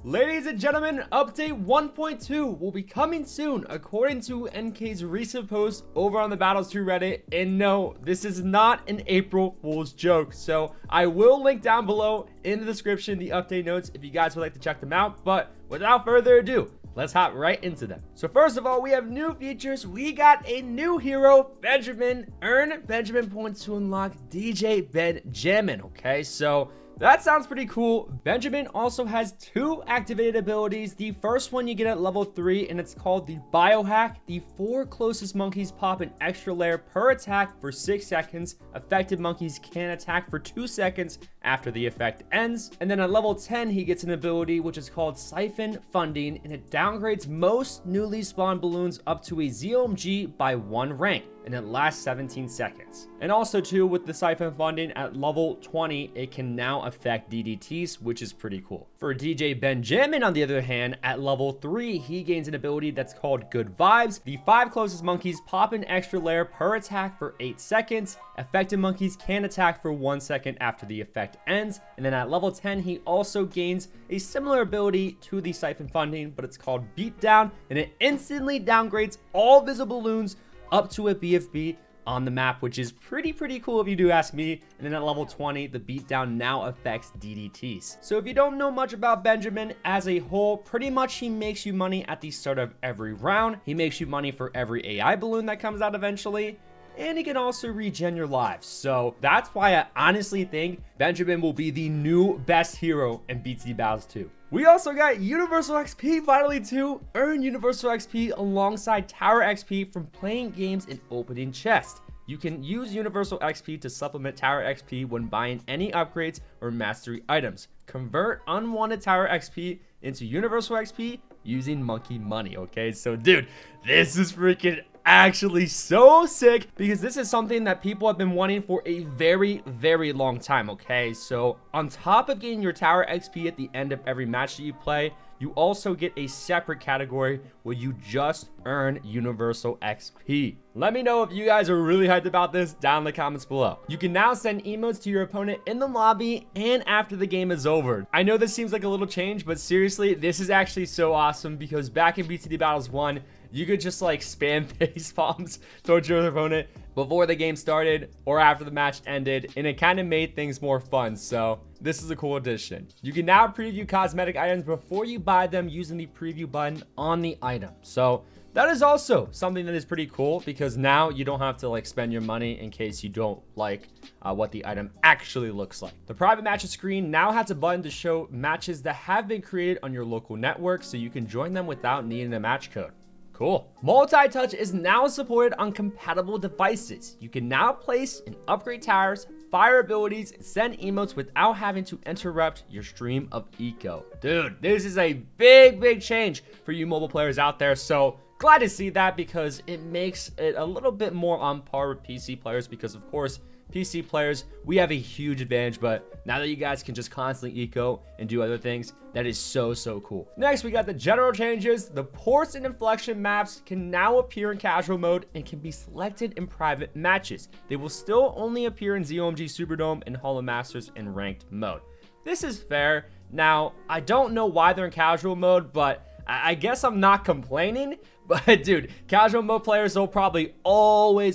Ladies and gentlemen, update 1.2 will be coming soon according to NK's recent post over on the Battles 2 Reddit. And no, this is not an April Fool's joke. So I will link down below in the description the update notes if you guys would like to check them out. But without further ado, let's hop right into them. So first of all, we have new features. We got a new hero, Benjamin. Earn Benjamin points to unlock DJ Benjamin. Okay, so that sounds pretty cool. Benjamin also has two activated abilities. The first one you get at level 3, and it's called the Biohack. The 4 closest monkeys pop an extra layer per attack for 6 seconds. Affected monkeys can attack for 2 seconds after the effect ends. And then at level 10, he gets an ability which is called Siphon Funding, and it downgrades most newly spawned balloons up to a ZOMG by 1 rank, and it lasts 17 seconds. And also too, with the Siphon Funding at level 20, it can now affect DDTs, which is pretty cool. For DJ Benjamin, on the other hand, at level 3, he gains an ability that's called Good Vibes. The 5 closest monkeys pop an extra layer per attack for 8 seconds. Affected monkeys can attack for 1 second after the effect ends. And then at level 10, he also gains a similar ability to the Siphon Funding, but it's called Beatdown, and it instantly downgrades all visible balloons up to a BFB on the map, which is pretty cool if you do ask me. And then at level 20, the Beatdown now affects DDTs. So if you don't know much about Benjamin as a whole, pretty much he makes you money at the start of every round. He makes you money for every AI balloon that comes out eventually, and he can also regen your lives. So that's why I honestly think Benjamin will be the new best hero in BT Battles 2. We also got Universal XP finally too. Earn Universal XP alongside Tower XP from playing games and opening chests. You can use Universal XP to supplement Tower XP when buying any upgrades or mastery items. Convert unwanted Tower XP into Universal XP using monkey money. Okay, so dude, this is freaking actually so sick, because this is something that people have been wanting for a very long time. Okay, so on top of getting your Tower XP at the end of every match that you play, you also get a separate category where you just earn Universal XP. Let me know if you guys are really hyped about this down in the comments below. You can now send emotes to your opponent in the lobby and after the game is over. I know this seems like a little change, but seriously, this is actually so awesome, because back in BTD Battles 1, you could just like spam face bombs towards your opponent before the game started or after the match ended, and it kind of made things more fun. So this is a cool addition. You can now preview cosmetic items before you buy them using the preview button on the item. So that is also something that is pretty cool, because now you don't have to like spend your money in case you don't like what the item actually looks like. The private matches screen now has a button to show matches that have been created on your local network, so you can join them without needing a match code. Cool. Multi-touch is now supported on compatible devices. You can now place and upgrade towers, fire abilities, and send emotes without having to interrupt your stream of eco. Dude, this is a big change for you mobile players out there. So glad to see that, because it makes it a little bit more on par with PC players, because of course, PC players, we have a huge advantage, but now that you guys can just constantly eco and do other things, that is so cool. Next, we got the general changes. The ports and inflection maps can now appear in casual mode and can be selected in private matches. They will still only appear in ZOMG Superdome and Hall of Masters in ranked mode. This is fair. Now, I don't know why they're in casual mode, but I guess I'm not complaining. But dude, casual mode players will probably always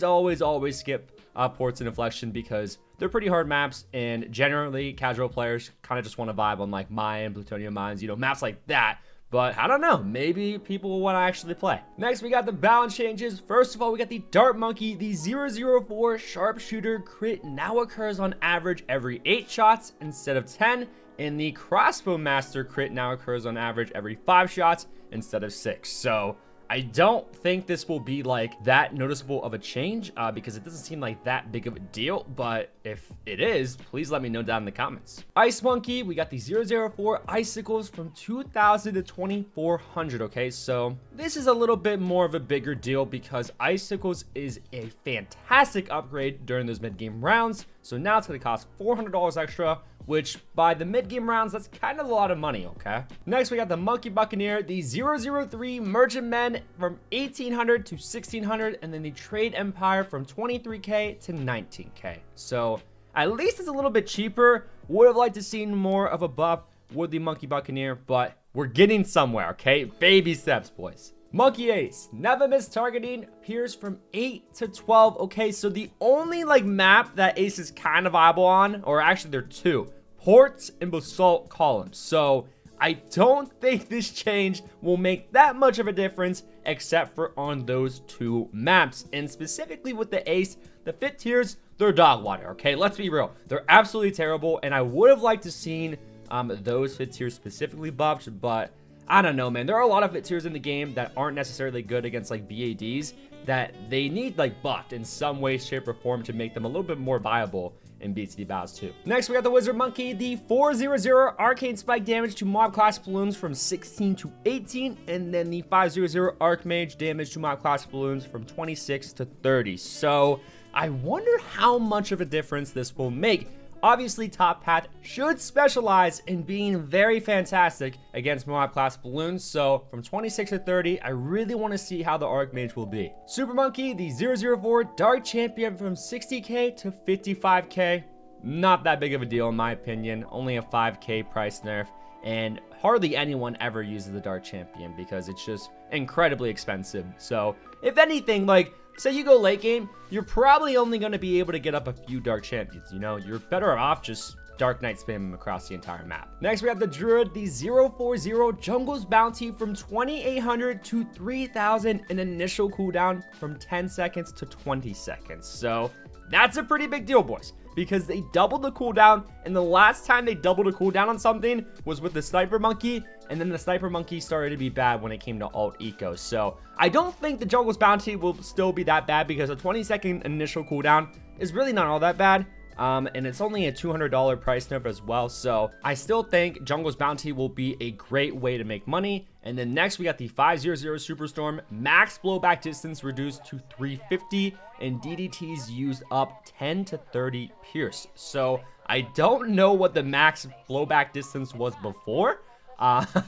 skip ports and inflection, because they're pretty hard maps, and generally casual players kind of just want to vibe on like Mayan, Plutonium Mines, you know, maps like that. But I don't know, maybe people will want to actually play. Next, we got the balance changes. First of all, we got the Dart Monkey. The 004 Sharpshooter crit now occurs on average every 8 shots instead of 10, and the Crossbow Master crit now occurs on average every 5 shots instead of 6. So I don't think this will be like that noticeable of a change, because it doesn't seem like that big of a deal. But if it is, please let me know down in the comments. Ice Monkey, we got the 004 Icicles from 2,000 to 2,400. Okay, so this is a little bit more of a bigger deal, because Icicles is a fantastic upgrade during those mid-game rounds. So now it's going to cost $400 extra, which by the mid-game rounds, that's kind of a lot of money, okay? Next, we got the Monkey Buccaneer, the 003 Merchant Men from 1,800 to 1,600, and then the Trade Empire from 23k to 19k. So at least it's a little bit cheaper. Would have liked to see more of a buff with the Monkey Buccaneer, but we're getting somewhere, okay? Baby steps, boys. Monkey Ace, never miss targeting, appears from 8 to 12. Okay, so the only like map that Ace is kind of viable on, or actually there are two, Ports and Basalt Columns. So I don't think this change will make that much of a difference except for on those two maps. And specifically with the Ace, the fit tiers, they're dog water, okay? Let's be real. They're absolutely terrible, and I would have liked to seen those fit tiers specifically buffed, but I don't know, man. There are a lot of fit tiers in the game that aren't necessarily good against like BADs that they need like buffed in some way, shape, or form to make them a little bit more viable in BTD battles too. Next, we got the Wizard Monkey, the 400 Arcane Spike damage to mob class balloons from 16 to 18, and then the 500 Archmage damage to mob class balloons from 26 to 30. So I wonder how much of a difference this will make. Obviously, Top Hat should specialize in being very fantastic against mob class balloons, so from 26 to 30, I really want to see how the Archmage will be. Super Monkey, the 004 Dark Champion from 60k to 55k. Not that big of a deal in my opinion, only a 5k price nerf, and hardly anyone ever uses the Dark Champion because it's just incredibly expensive. So if anything, like, say you go late game, you're probably only going to be able to get up a few Dark Champions, you know? You're better off just Dark Knight spamming across the entire map. Next, we have the Druid, the 040 Jungle's Bounty from 2800 to 3000, an initial cooldown from 10 seconds to 20 seconds. So that's a pretty big deal, boys, because they doubled the cooldown, and the last time they doubled a cooldown on something was with the Sniper Monkey, and then the Sniper Monkey started to be bad when it came to alt eco. So I don't think the Jungle's Bounty will still be that bad because a 20-second initial cooldown is really not all that bad. And it's only a $200 price nerf as well. So I still think Jungle's Bounty will be a great way to make money. And then next we got the 500 Superstorm, max blowback distance reduced to 350, and DDTs used up 10 to 30 pierce. So I don't know what the max blowback distance was before.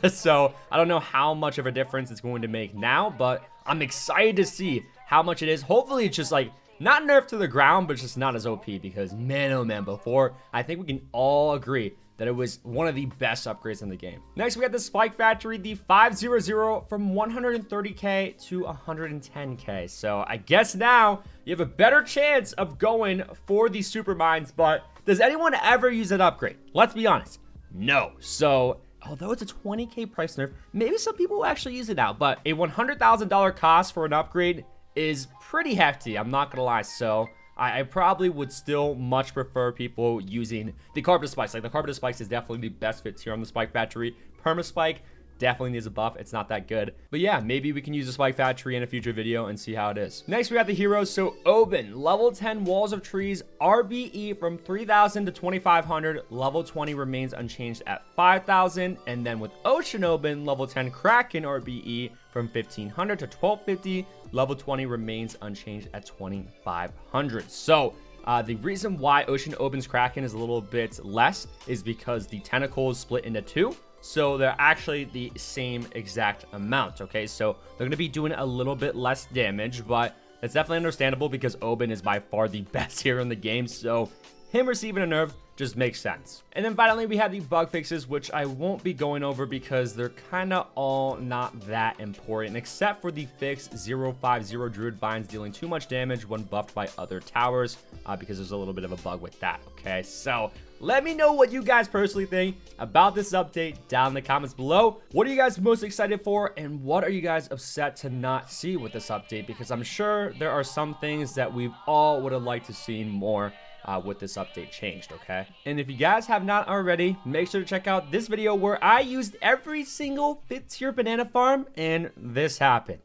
So I don't know how much of a difference it's going to make now, but I'm excited to see how much it is. Hopefully it's just like not nerfed to the ground, but just not as OP, because man, oh man, before, I think we can all agree that it was one of the best upgrades in the game. Next, we got the Spike Factory, the 500 from 130k to 110k. So I guess now you have a better chance of going for the super mines, but does anyone ever use that upgrade? Let's be honest, no. So although it's a 20k price nerf, maybe some people will actually use it now, but a $100,000 cost for an upgrade is pretty hefty, I'm not gonna lie. So I probably would still much prefer people using the Carpet Spikes. Like, the Carpet Spikes is definitely the best fits here on the Spike Factory. Perma Spike definitely needs a buff. It's not that good, but yeah, maybe we can use the Spike Factory in a future video and see how it is. Next, we got the heroes. So Oben, level 10 Walls of Trees, RBE from 3000 to 2500, level 20 remains unchanged at 5000. And then with Ocean Oben, level 10 Kraken RBE from 1500 to 1250, level 20 remains unchanged at 2500. So the reason why Ocean Oben's Kraken is a little bit less is because the tentacles split into two. So they're actually the same exact amount, okay? So they're going to be doing a little bit less damage, but that's definitely understandable because Oben is by far the best hero in the game. So him receiving a nerf just makes sense. And then finally, we have the bug fixes, which I won't be going over because they're kind of all not that important, except for the fix 050 Druid Vines dealing too much damage when buffed by other towers, because there's a little bit of a bug with that, okay? So let me know what you guys personally think about this update down in the comments below. What are you guys most excited for, and what are you guys upset to not see with this update? Because I'm sure there are some things that we all would have liked to see more with this update changed, okay? And if you guys have not already, make sure to check out this video where I used every single fit tier banana farm and this happened.